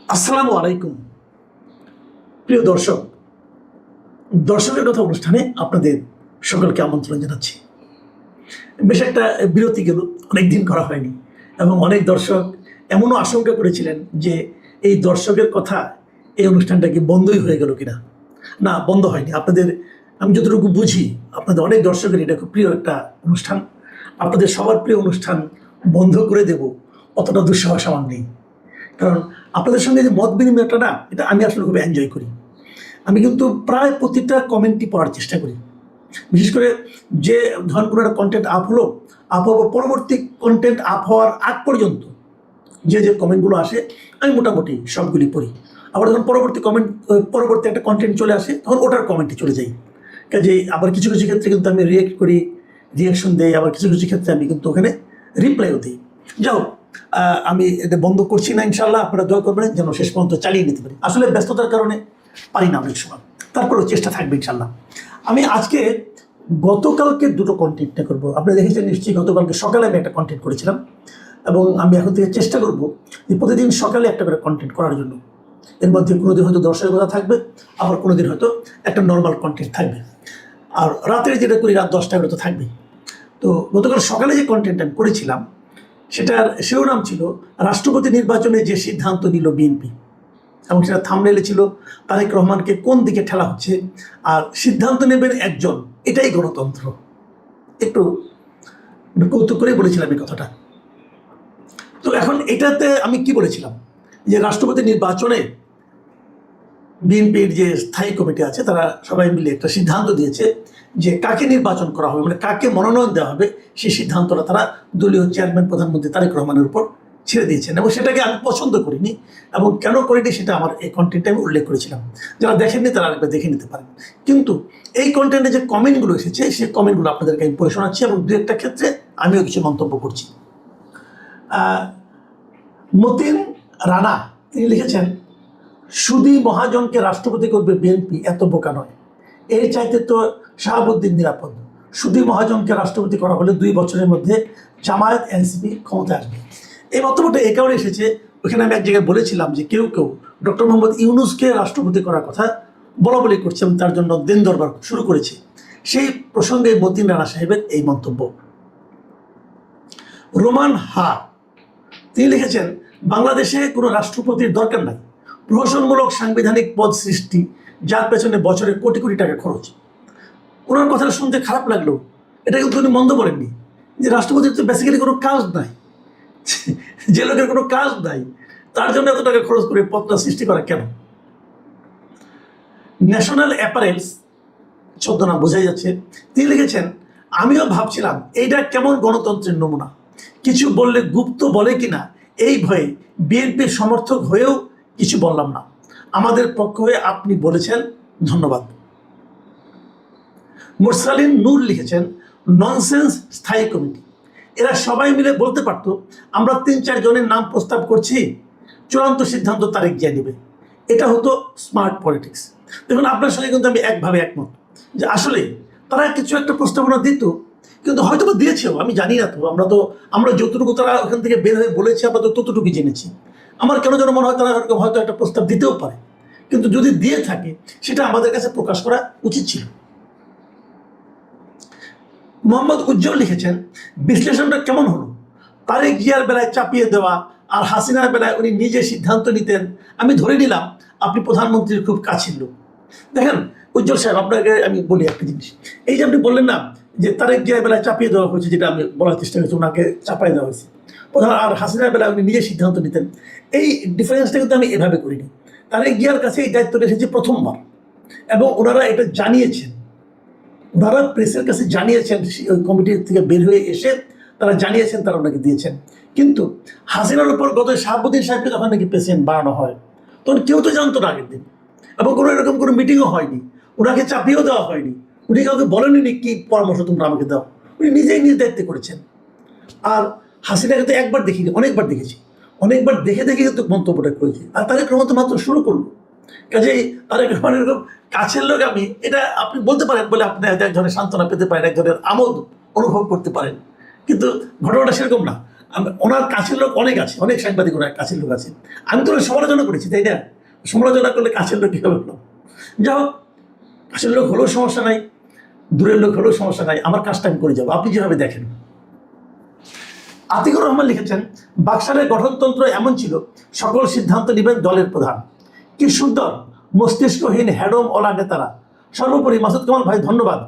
আসসালামু আলাইকুম প্রিয় দর্শক। দর্শকের কথা অনুষ্ঠানে আপনাদের সকলকে আমন্ত্রণ জানাচ্ছি। বেশ একটা বিরতি গেল, অনেকদিন করা হয়নি এবং অনেক দর্শক এমনও আশঙ্কা করেছিলেন যে এই দর্শকের কথা এই অনুষ্ঠানটা কি বন্ধই হয়ে গেল কিনা। না, বন্ধ হয়নি। আপনাদের আমি যতটুকু বুঝি আপনাদের অনেক দর্শকের এটা খুব প্রিয় একটা অনুষ্ঠান। আপনাদের সবার প্রিয় অনুষ্ঠান বন্ধ করে দেব অতটা দুঃসাহস আমার নেই, কারণ আপনাদের সঙ্গে যে মত বিনিময়টা না, এটা আমি আসলে খুব এনজয় করি। আমি কিন্তু প্রায় প্রতিটা কমেন্টই পড়ার চেষ্টা করি। বিশেষ করে যে ধরুন কোনো একটা কন্টেন্ট আপ হলো, আপ হওয়ার পরবর্তী কন্টেন্ট আপ হওয়ার আগ পর্যন্ত যে যে কমেন্টগুলো আসে আমি মোটামুটি সবগুলি পড়ি। আবার যখন পরবর্তী একটা কন্টেন্ট চলে আসে তখন ওটার কমেন্টে চলে যাই। কাজেই আবার কিছু কিছু ক্ষেত্রে কিন্তু আমি রিয়েক্ট করি, রিয়াকশন দেই, আবার কিছু কিছু ক্ষেত্রে আমি কিন্তু ওখানে রিপ্লাইও দিই। যাও, আমি এটা বন্ধ করছি না, ইনশাল্লাহ আপনারা দোয়া করবেন যেন শেষ পর্যন্ত চালিয়ে নিতে পারি। আসলে ব্যস্ততার কারণে পারি না অনেক সময়, তারপরেও চেষ্টা থাকবে ইনশাল্লাহ। আমি আজকে গতকালকে দুটো কন্টেন্টটা করবো। আপনি দেখেছেন নিশ্চয়ই, গতকালকে সকালে আমি একটা কন্টেন্ট করেছিলাম এবং আমি এখন থেকে চেষ্টা করব যে প্রতিদিন সকালে একটা করে কন্টেন্ট করার জন্য। এর মধ্যে কোনোদিন হয়তো দর্শকের কথা থাকবে, আবার কোনোদিন হয়তো একটা নর্মাল কন্টেন্ট থাকবে, আর রাতের যেটা করি রাত 10টা করে তো থাকবে। তো গতকাল সকালে যে কন্টেন্ট আমি করেছিলাম সেটার শিরোনাম ছিল রাষ্ট্রপতি নির্বাচনে যে সিদ্ধান্ত নিল বিএনপি, এবং সেটা থাম্বনেইলে ছিল তারেক রহমানকে কোন দিকে ঠেলা হচ্ছে, আর সিদ্ধান্ত নেবেন একজন, এটাই গণতন্ত্র। একটু কৌতুক করে বলেছিলাম এই কথাটা। তো এখন এটাতে আমি কি বলেছিলাম, যে রাষ্ট্রপতি নির্বাচনে বিএনপির যে স্থায়ী কমিটি আছে তারা সবাই মিলে একটা সিদ্ধান্ত দিয়েছে যে কাকে নির্বাচন করা হবে, মানে কাকে মনোনয়ন দেওয়া হবে, সেই সিদ্ধান্তটা তারা দলীয় চেয়ারম্যান প্রধানমন্ত্রী তারেক রহমানের উপর ছেড়ে দিয়েছেন। এবং সেটাকে আমি পছন্দ করিনি, এবং কেন করিনি সেটা আমার এই কন্টেন্টে আমি উল্লেখ করেছিলাম। যারা দেখেননি তারা আরেকবার দেখে নিতে পারেন। কিন্তু এই কন্টেন্টে যে কমেন্টগুলো এসেছে সেই কমেন্টগুলো আপনাদেরকে আমি পড়ে শোনাচ্ছি, এবং দু একটা ক্ষেত্রে আমিও কিছু মন্তব্য করছি। মতিন রানা তিনি লিখেছেন, সুদী মহাজনকে রাষ্ট্রপতি করবে বিএনপি, এত বোকা নয়। এর চাইতে তো শাহাবুদ্দিন নিরাপদ। সুদী মহাজনকে রাষ্ট্রপতি করা হলে 2 বছরের মধ্যে জামায়াত এনসিপি ক্ষমতায় আসবে। এই বক্তব্যটা এই কারণে এসেছে, ওখানে আমি এক জায়গায় বলেছিলাম যে কেউ কেউ ডক্টর মোহাম্মদ ইউনূসকে রাষ্ট্রপতি করার কথা বলা বলি করছে এবং তার জন্য দিন দরবার শুরু করেছে। সেই প্রসঙ্গে মতিন রানা সাহেবের এই মন্তব্য। রোমান হা তিনি লিখেছেন, বাংলাদেশে কোনো রাষ্ট্রপতির দরকার নাই। প্রহসনমূলক সাংবিধানিক পদ সৃষ্টি, যার পেছনে বছরে কোটি কোটি টাকা খরচ। ওনার কথাটা শুনতে খারাপ লাগলো, এটা কিন্তু উনি মন্দ বলেননি। যে রাষ্ট্রপতির তো বেসিক্যালি কোনো কাজ নাই, যে লোকের কোনো কাজ নাই তার জন্য এত টাকা খরচ করে পদটা সৃষ্টি করা কেন? ন্যাশনাল অ্যাপারেলস ছদ্মনাম বোঝাই যাচ্ছে, তিনি লিখেছেন, আমিও ভাবছিলাম এইটা কেমন গণতন্ত্রের নমুনা। কিছু বললে গুপ্ত বলে কিনা এই ভয়ে বিএনপির সমর্থক হয়েও কিছু বললাম না। আমাদের পক্ষ হয়ে আপনি বলেছেন, ধন্যবাদ। মুরসালিন নূর লিখেছেন, ননসেন্স স্থায়ী কমিটি, এরা সবাই মিলে বলতে পারতো আমরা 3-4 জনের নাম প্রস্তাব করছি, চূড়ান্ত সিদ্ধান্ত তারেক জিয়া নেবে। এটা হতো স্মার্ট পলিটিক্স। দেখুন, আপনার সঙ্গে কিন্তু আমি একভাবে একমত যে আসলে তারা কিছু একটা প্রস্তাবনা দিত, কিন্তু হয়তো বা দিয়েছেও, আমি জানি না। তো আমরা যতটুকু তারা ওখান থেকে বের হয়ে বলেছে আমরা তো ততটুকুই জেনেছি। আমার কেন যেন মনে হয় তারা হয়তো একটা প্রস্তাব দিতেও পারে, কিন্তু যদি দিয়ে থাকে সেটা আমাদের কাছে প্রকাশ করা উচিত ছিল। মোহাম্মদ উজ্জ্বল লিখেছেন, বিশ্লেষণটা কেমন হলো? তারেক জিয়ার বেলায় চাপিয়ে দেওয়া আর হাসিনার বেলায় উনি নিজে সিদ্ধান্ত নিতেন। আমি ধরে নিলাম আপনি প্রধানমন্ত্রীর খুব কাছের লোক। দেখেন উজ্জ্বল সাহেব, আপনাকে আমি বলি একটা জিনিস। এই যে আপনি বললেন না যে তারেক জিয়ার বেলায় চাপিয়ে দেওয়া হয়েছে, যেটা আমি বলার চেষ্টা করছি, ওনাকে চাপাই দেওয়া হয়েছে প্রধান, আর হাসিনার বেলায় উনি নিজে সিদ্ধান্ত নিতেন। এই ডিফারেন্সটা কিন্তু আমি এভাবে করিনি। তারেক জিয়ার কাছে এই দায়িত্বটা এসেছে প্রথমবার, এবং ওনারা এটা জানিয়েছেন, ওনারা প্রেসের কাছে জানিয়েছেন, ওই কমিটির থেকে বের হয়ে এসে তারা জানিয়েছেন, তারা ওনাকে দিয়েছেন। কিন্তু হাসিনার উপর গত শাহাবুদ্দিন সাহেবকে যখন নাকি প্রেসিডেন্ট বানানো হয় তখন কেউ তো জানতো না আগের দিন, এবং কোনো এরকম কোনো মিটিংও হয়নি, ওনাকে চাপিয়েও দেওয়া হয়নি, উনি কাউকে বলেননি কি পরামর্শ তোমরা আমাকে দাও, উনি নিজেই নিজ দায়িত্বে করেছেন। আর হাসিনাকে তো একবার দেখিনি, অনেকবার দেখেছি, অনেকবার দেখে দেখে কিন্তু মন্তব্যটা করেছি। আর তারেক রহমান তো মাত্র শুরু করলো। কাজেই তারেক রহমান এরকম কাছের লোক আমি, এটা আপনি বলতে পারেন বলে আপনি হয়তো এক ধরনের সান্ত্বনা পেতে পারেন, এক ধরনের আমোদ অনুভব করতে পারেন, কিন্তু ঘটনাটা সেরকম না। ওনার কাছের লোক অনেক আছে, অনেক সাংবাদিক ওনার কাছের লোক আছে। আমি তো সমালোচনা করেছি, তাই না? সমালোচনা করলে কাছের লোক কীভাবে হলো? যাই হোক, কাছের লোক হলেও সমস্যা নাই, দূরের লোক হলেও সমস্যা নাই, আমার কাজটা আমি করে যাবো, আপনি যেভাবে দেখেন। আতিকুর রহমান লিখেছেন, বাকশালের গঠনতন্ত্র এমন ছিল, সকল সিদ্ধান্ত নেবেন দলের প্রধান। কি সুন্দর মস্তিষ্কহীন হ্যাডম ওলা নেতারা। সর্বোপরি মাসুদ কামাল ভাই ধন্যবাদ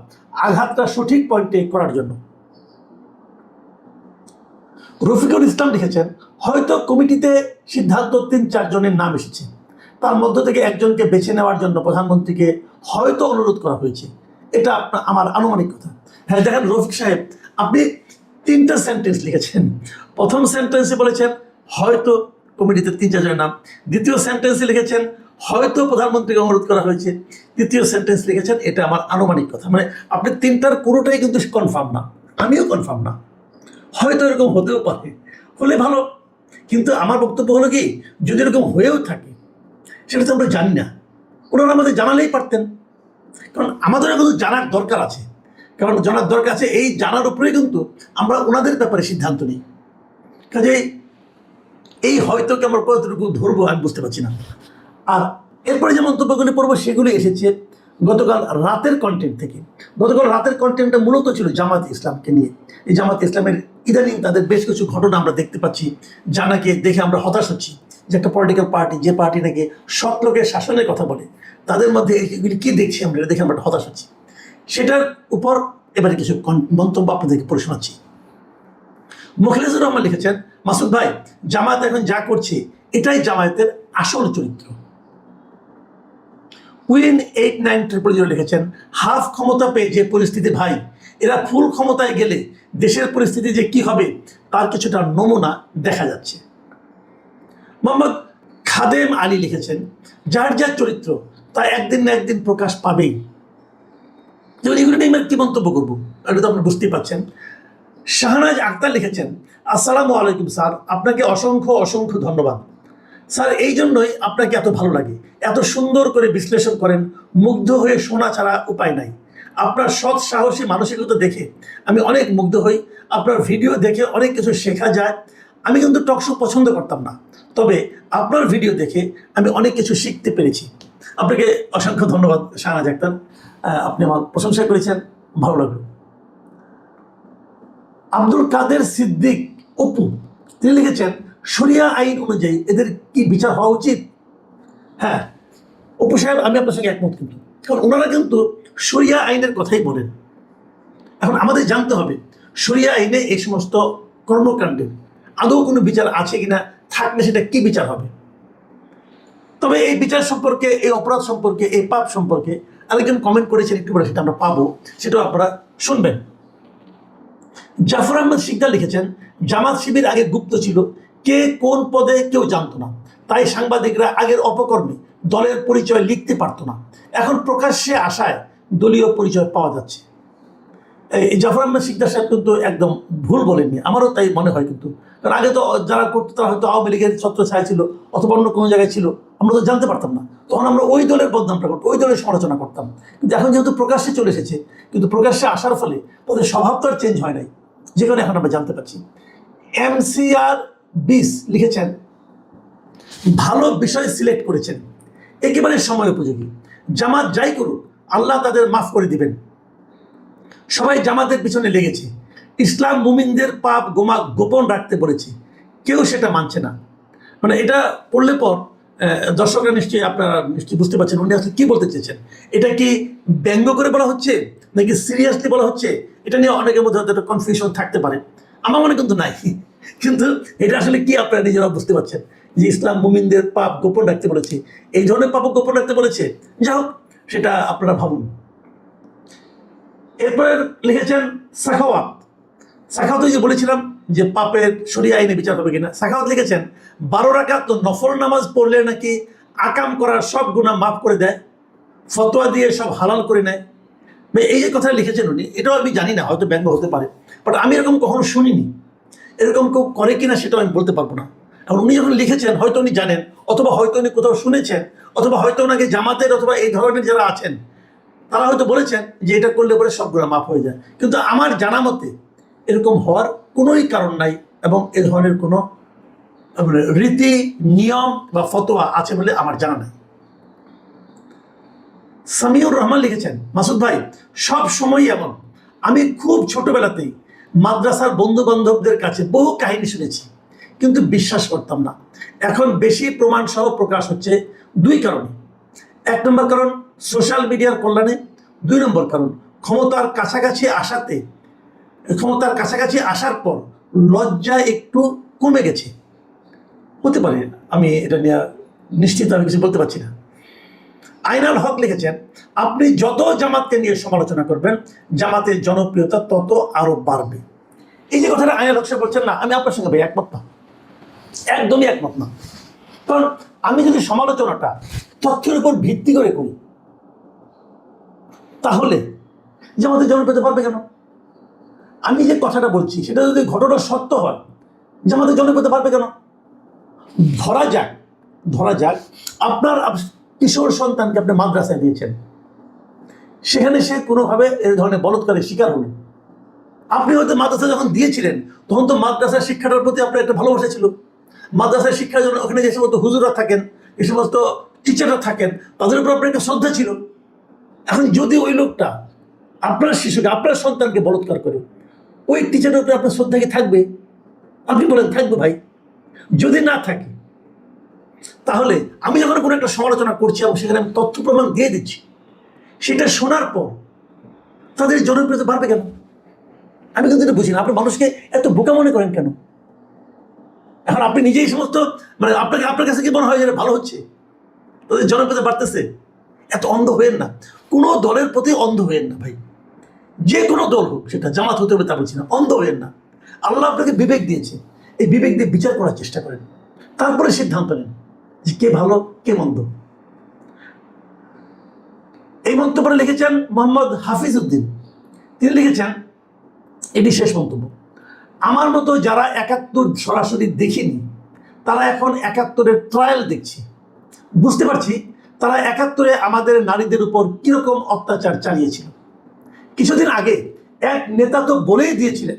আঘাতটা সঠিক পয়েন্টে করার জন্য। রফিকুল ইসলাম লিখেছেন, হয়তো কমিটিতে সিদ্ধান্ত ৩-৪ জনের নাম এসেছে, তার মধ্য থেকে একজনকে বেছে নেওয়ার জন্য প্রধানমন্ত্রীকে হয়তো অনুরোধ করা হয়েছে। এটা আমার আনুমানিক কথা। হ্যাঁ দেখেন রফিক সাহেব, আপনি 3টা সেন্টেন্স লিখেছেন। প্রথম সেন্টেন্সে বলেছেন হয়তো কমিটিতে 3-4 জনের নাম, দ্বিতীয় সেন্টেন্সে লিখেছেন হয়তো প্রধানমন্ত্রীকে অনুরোধ করা হয়েছে, তৃতীয় সেন্টেন্স লিখেছেন এটা আমার আনুমানিক কথা। মানে আপনি 3টার কোনোটাই কিন্তু কনফার্ম না, আমিও কনফার্ম না, হয়তো এরকম হতেও পারে, হলে ভালো। কিন্তু আমার বক্তব্য হলো কি, যদি এরকম হয়েও থাকে সেটা তো আমরা জানি না, ওনারা আমাদের জানালেই পারতেন। কারণ আমাদের কিন্তু জানার দরকার আছে, কারণ জানার দরকার আছে, এই জানার উপরেই কিন্তু আমরা ওনাদের ব্যাপারে সিদ্ধান্ত নিই। কাজেই এই হয়তোকে আমরা কতটুকু ধরবো আমি বুঝতে পারছি না। আর এরপরে যে মন্তব্যগুলি পড়বো সেগুলি এসেছে গতকাল রাতের কন্টেন্ট থেকে। গতকাল রাতের কন্টেন্টটা মূলত ছিল জামাতে ইসলামকে নিয়ে। এই জামাতে ইসলামের ইদানিং তাদের বেশ কিছু ঘটনা আমরা দেখতে পাচ্ছি, যা নাকি দেখে আমরা হতাশ হচ্ছি, যে একটা পলিটিক্যাল পার্টি, যে পার্টি নাকি সৎ লোকের শাসনের কথা বলে, তাদের মধ্যে এগুলি কী দেখছি আমরা, এটা দেখে আমরা হতাশ হচ্ছি। সেটার উপর এবারে কিছু মন্তব্য আপনাদেরকে পড়ে শোনাচ্ছি। মুখলেসুর রহমান লিখেছেন, মাসুদ ভাই জামায়াত এখন যা করছে এটাই জামায়াতের আসল চরিত্র। উইন 8900 লিখেছেন, হাফ ক্ষমতা পেয়ে যে পরিস্থিতি ভাই, এরা ফুল ক্ষমতায় গেলে দেশের পরিস্থিতি যে কি হবে তার কিছুটা নমুনা দেখা যাচ্ছে। মোহাম্মদ খাদেম আলী লিখেছেন, যার যার চরিত্র তা একদিন না একদিন প্রকাশ পাবেই। যেমন এগুলো নিয়ে কি মন্তব্য করবো, এটা তো আপনি বুঝতেই পারছেন। শাহনাজ আক্তার লিখেছেন, আসসালামু আলাইকুম স্যার, আপনাকে অসংখ্য অসংখ্য ধন্যবাদ স্যার, এই জন্যই আপনাকে এত ভালো লাগে, এত সুন্দর করে বিশ্লেষণ করেন, মুগ্ধ হয়ে শোনা ছাড়া উপায় নাই। আপনার সৎ সাহসী মানসিকতা দেখে আমি অনেক মুগ্ধ হই, আপনার ভিডিও দেখে অনেক কিছু শেখা যায়। আমি কিন্তু টকশো পছন্দ করতাম না, তবে আপনার ভিডিও দেখে আমি অনেক কিছু শিখতে পেরেছি। আপনাকে অসংখ্য ধন্যবাদ শাহনাজ আক্তার, আপনি আমার প্রশংসা করেছেন, ভালো লাগলো। আব্দুল কাদের সিদ্দিক অপু তিনি লিখেছেন, শরিয়া আইন অনুযায়ী এদের কি বিচার হওয়া উচিত? হ্যাঁ অপু সাহেব, আমি আপনার সঙ্গে একমত, কিন্তু কারণ ওনারা কিন্তু শরিয়া আইনের কথাই বলেন। এখন আমাদের জানতে হবে শরিয়া আইনে এই সমস্ত কর্মকাণ্ডের আদৌ কোনো বিচার আছে কিনা, থাকলে সেটা কি বিচার হবে। তবে এই বিচার সম্পর্কে, এই অপরাধ সম্পর্কে, এই পাপ সম্পর্কে আরেকজন কমেন্ট করেছেন, একটু পরে সেটা আমরা পাবো, সেটাও আপনারা শুনবেন। জাফর আহমেদ শিকদার লিখেছেন, জামাত শিবির আগে গুপ্ত ছিল, কে কোন পদে কেউ জানতো না, তাই সাংবাদিকরা আগের অপকর্মে দলের পরিচয় লিখতে পারতো না, এখন প্রকাশ্যে আসায় দলীয় পরিচয় পাওয়া যাচ্ছে। এই জাফর আহমেদ শিকদার সাহেব কিন্তু একদম ভুল বলেননি, আমারও তাই মনে হয়। কিন্তু কারণ আগে তো যারা করতো তারা হয়তো আওয়ামী লীগের ছত্রছায়া ছিল অথবা অন্য কোনো জায়গায় ছিল, আমরা তো জানতে পারতাম না, তখন আমরা ওই দলের বদনামটা করতাম, ওই দলের সমালোচনা করতাম। কিন্তু এখন যেহেতু প্রকাশ্যে চলে এসেছে, কিন্তু প্রকাশ্যে আসার ফলে তাদের স্বভাব তো আর চেঞ্জ হয় নাই, যেখানে এখন আমরা জানতে পারছি। MCR 20 লিখেছেন, ভালো বিষয় সিলেক্ট করেছেন, একেবারে সময় উপযোগী। জামাত যাই করুক আল্লাহ তাদের মাফ করে দিবেন। সবাই জামাতের পিছনে লেগেছে, ইসলাম মুমিনদের পাপ গোপন রাখতে বলেছে, কেউ সেটা মানছে না। মানে এটা পড়লে পর দর্শকরা নিশ্চয়ই, আপনারা নিশ্চয়ই বুঝতে পারছেন উনি আসলে কি বলতে চেয়েছেন। এটা কি ব্যঙ্গ করে বলা হচ্ছে নাকি সিরিয়াসলি বলা হচ্ছে, এটা নিয়ে অনেকের মধ্যে হয়তো একটা কনফিউশন থাকতে পারে, আমার মনে কিন্তু নাই। কিন্তু এটা আসলে কি আপনারা নিজেরা বুঝতে পারছেন যে ইসলাম মুমিনদের পাপ গোপন রাখতে বলেছে, এই ধরনের পাপ গোপন রাখতে বলেছে। যাই হোক, সেটা আপনারা ভাবুন। এরপরে লিখেছেন সাখাওয়াত। সাখাওয়াত যে বলেছিলাম যে পাপের শরিয়া আইনে বিচার হবে কিনা, সাখাওয়াত লিখেছেন, 12 রাকাত তো নফল নামাজ পড়লে নাকি আকাম করার সব গুনাহ মাফ করে দেয়, ফতোয়া দিয়ে সব হালাল করে নেয়। এই যে কথা লিখেছেন উনি, এটাও আমি জানি না, হয়তো ব্যঙ্গ হতে পারে, বাট আমি এরকম কখনো শুনিনি। এরকম কেউ করে কিনা সেটাও আমি বলতে পারবো না। এখন উনি যখন লিখেছেন হয়তো উনি জানেন, অথবা হয়তো উনি কোথাও শুনেছেন, অথবা হয়তো ওনাকে জামাতের অথবা এই ধরনের যারা আছেন তারা হয়তো বলেছেন যে এটা করলে পরে সব গুনাহ মাফ হয়ে যায়। কিন্তু আমার জানা মতে এরকম হওয়ার কোনোই কারণ নাই, এবং এ ধরনের কোনো রীতি নিয়ম বা ফতোয়া আছে বলে আমার জানা নাই। সামিউর রহমান লিখেছেন, মাসুদ ভাই সব সময়ই এমন, আমি খুব ছোটবেলাতেই মাদ্রাসার বন্ধু বান্ধবদের কাছে বহু কাহিনী শুনেছি কিন্তু বিশ্বাস করতাম না। এখন বেশি প্রমাণ সহ প্রকাশ হচ্ছে দুই কারণে। এক নম্বর কারণ সোশ্যাল মিডিয়ার কল্যাণে, দুই নম্বর কারণ ক্ষমতার কাছাকাছি আসার পর লজ্জা একটু কমে গেছে। হতে পারে, আমি এটা নিয়ে নিশ্চিত আমি কিছু বলতে পারছি না। আইনাল হক লিখেছেন, আপনি যত জামাতকে নিয়ে সমালোচনা করবেন জামাতের জনপ্রিয়তা তত আরো বাড়বে। এই যে কথাটা আইনাল হক সাহেব বলছেন না, আমি আপনার সঙ্গে ভাই একমত না, একদমই একমত না। কারণ আমি যদি সমালোচনাটা তথ্যের উপর ভিত্তি করে করি তাহলে জামাতের জনপ্রিয়তা বাড়বে কেন? আমি যে কথাটা বলছি সেটা যদি ঘটনা সত্য হয় জামাতের জনপ্রিয়তা বাড়বে কেন? ধরা যাক আপনার কিশোর সন্তানকে আপনি মাদ্রাসায় দিয়েছেন, সেখানে সে কোনোভাবে এই ধরনের বলৎকারের শিকার হলেন। আপনি হয়তো মাদ্রাসা যখন দিয়েছিলেন তখন তো মাদ্রাসার শিক্ষাটার প্রতি আপনার একটা ভালোবাসা ছিল। মাদ্রাসার শিক্ষার জন্য ওখানে যে সমস্ত হুজুররা থাকেন, যে সমস্ত টিচাররা থাকেন, তাদের উপর আপনার একটা শ্রদ্ধা ছিল। এখন যদি ওই লোকটা আপনার শিশুকে, আপনার সন্তানকে বলৎকার করে, ওই টিচারের উপরে আপনার শ্রদ্ধা কি থাকবে? আপনি বলেন থাকবে ভাই? যদি না থাকে তাহলে আমি যখন কোনো একটা সমালোচনা করছি এবং সেখানে আমি তথ্য প্রমাণ দিয়ে দিচ্ছি, সেটা শোনার পর তাদের জনপ্রিয়তা বাড়বে কেন? আমি কিন্তু এটা বুঝি না। আপনি মানুষকে এত বোকা মনে করেন কেন? এখন আপনি নিজেই সমস্ত আপনার কাছে কি মনে হয় যে ভালো হচ্ছে, তাদের জনপ্রিয়তা বাড়তেছে? এত অন্ধ হয়েন না, কোনো দলের প্রতি অন্ধ হয়েন না ভাই। যে কোনো দল হোক, সেটা জামাত হতে হবে তা বলছি না, অন্ধ হয়েন না। আল্লাহ আপনাকে বিবেক দিয়েছে, এই বিবেক দিয়ে বিচার করার চেষ্টা করেন, তারপরে সিদ্ধান্ত নেন যে কে ভালো কে মন্দ। এই মন্তব্যটা লিখেছেন মোহাম্মদ হাফিজ উদ্দিন। তিনি লিখেছেন, এটি শেষ মন্তব্য, আমার মতো যারা ৭১ সরাসরি দেখিনি তারা এখন ৭১-এর ট্রায়াল দেখছে। বুঝতে পারছি তারা ৭১-এ আমাদের নারীদের উপর কিরকম অত্যাচার চালিয়েছিল। কিছুদিন আগে এক নেতা তো বলেই দিয়েছিলেন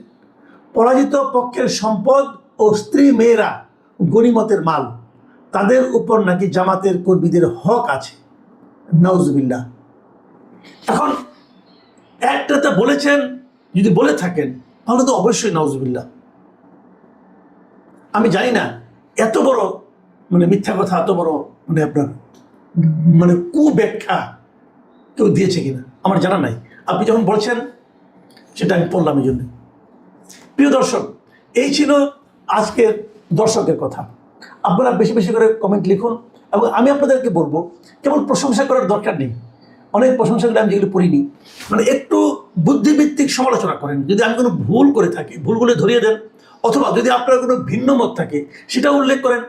পরাজিত পক্ষের সম্পদ ও স্ত্রী মেয়েরা গনিমতের মাল, তাদের উপর নাকি জামাতের কর্মীদের হক আছে। নাউজুবিল্লাহ। এখন এক নেতা বলেছেন, যদি বলে থাকেন তাহলে তো অবশ্যই নাউজুবিল্লাহ। আমি জানি না এত বড় মিথ্যা কথা, এত বড় আপনার কুব্যাখ্যা কেউ দিয়েছে কিনা আমার জানা নাই। আপনি যখন বলছেন সেটা আমি পড়লাম এই জন্য। প্রিয় দর্শক, এই ছিল আজকের দর্শকের কথা। আপনারা বেশি বেশি করে কমেন্ট লিখুন এবং আমি আপনাদেরকে বলবো কেবল প্রশংসা করার দরকার নেই। অনেক প্রশংসা করে আমি যেগুলো পড়িনি, একটু বুদ্ধিভিত্তিক সমালোচনা করেন। যদি আমি কোনো ভুল করে থাকি ভুলগুলো ধরিয়ে দেন, অথবা যদি আপনার কোনো ভিন্ন মত থাকে সেটাও উল্লেখ করেন।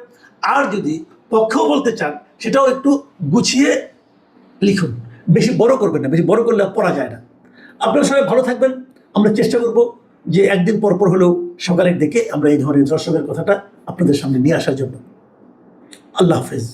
আর যদি পক্ষেও বলতে চান সেটাও একটু গুছিয়ে লিখুন, বেশি বড় করবেন না, বেশি বড় করলে পড়া যায় না। আপনারা সবাই ভালো থাকবেন। আমরা চেষ্টা করব যে একদিন পর পর হলেও সকালের দিকে আমরা এই ধরনের দর্শকের কথাটা আপনাদের সামনে নিয়ে আসার জন্য। আল্লাহ হাফেজ।